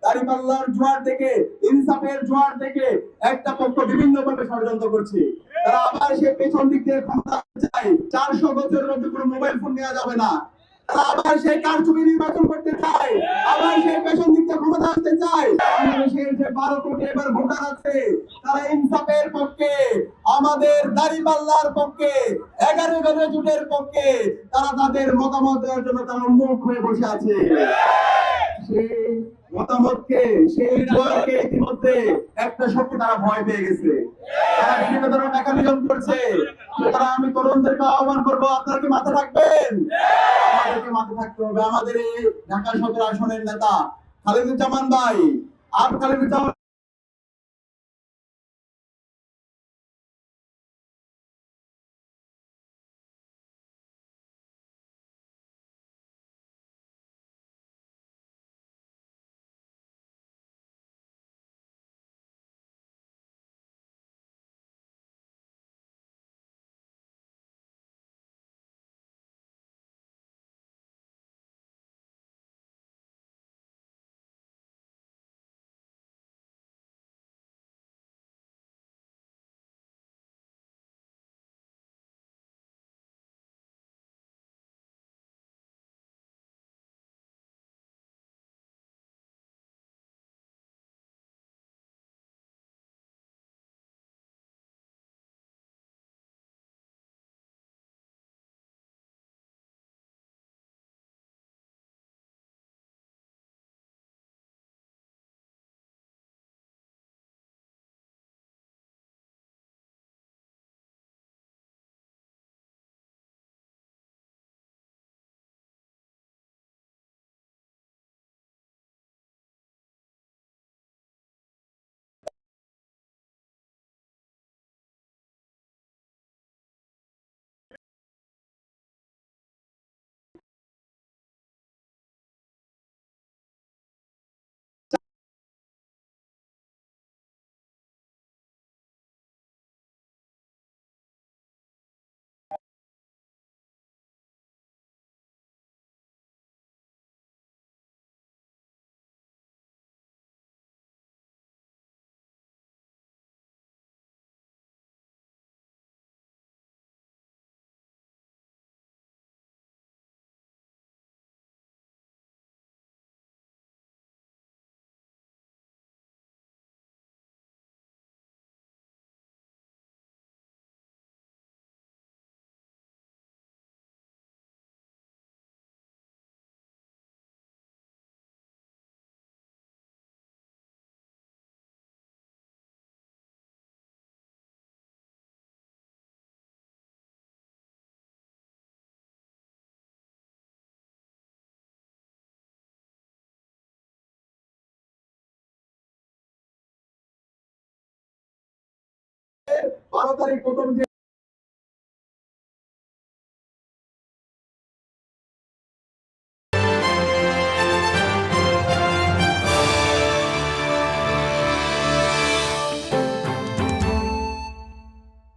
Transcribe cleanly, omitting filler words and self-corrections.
দাঁড়িপাল্লার জোয়ার থেকে, ইনসাফের জোয়ার থেকে একটা পক্ষ বিভিন্ন ভাবে ষড়যন্ত্র করছে। তারা আবার সে পেছন দিক থেকে ক্ষমতা চায়, 400 বছরের মধ্যে কোনো মোবাইল ফোন নেওয়া যাবে না। তারা আবার সেই কারচুপি নির্বাচন করতে চায়, আবার সেই পেছন দিক থেকে ক্ষমতা আসতে চায়। বাংলাদেশের যে 12 কোটি এবার ভোটার আছে, তারা ইনসাফের পক্ষে, আমাদের দাঁড়িপাল্লার পক্ষে, 11 দলীয় জোটের পক্ষে। তারা তাদের মতামত দেওয়ার জন্য তারা উন্মুখ হয়ে বসে আছে। সেই মতামতকে, সেই জোয়ারকে ইতিমধ্যে একটা শক্তি তারা ভয় পেয়ে গেছে। তারা বিভিন্ন ধরনের মেকানিজম করছে। সুতরাং আমি তরুণদেরকে আহ্বান করবো, আপনারা কি মাথা রাখবেন? আমাদেরকে মাথা থাকতে হবে। আমাদের এই ঢাকা 17 আসনের নেতা খালিদুজ্জামান ভাই, আর খালিদুজ্জামান বারো তারিখ প্রথম